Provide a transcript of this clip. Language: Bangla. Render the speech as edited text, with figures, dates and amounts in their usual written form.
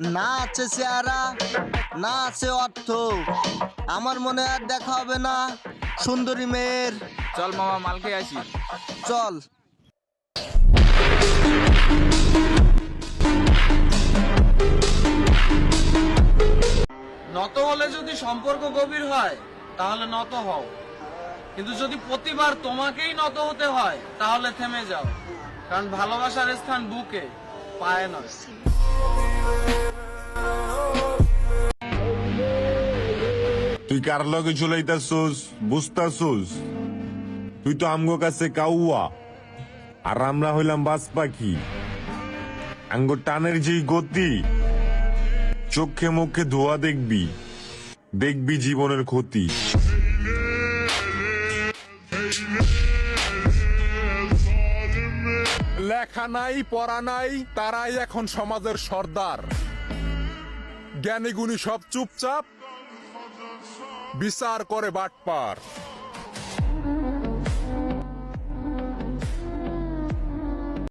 না আছে চেহারা, না আছে অর্থ, আমার মনে আর দেখা হবে না সুন্দরী মেয়ের। চল মামা মাল খেয়ে আসি। চল। নত হলে যদি সম্পর্ক গভীর হয় তাহলে নত হও, কিন্তু যদি প্রতিবার তোমাকেই নত হতে হয় তাহলে থেমে যাও, কারণ ভালোবাসার স্থান বুকে, পায়ে নয়। তুই কার লগে চলাইতাছোস বুঝতাছোস? তুই তো আমগো কাছে কাউয়া, আর আমরা হইলাম বাজ পাখি। আঙ্গো টানের যেই গতি, চোখে মুখে ধোয়া দেখবি, দেখবি জীবনের ক্ষতি। লেখা নাই পড়া নাই, তারাই এখন সমাজের সর্দার। জ্ঞানী গুণী সব চুপচাপ বিচার করে বাটপার।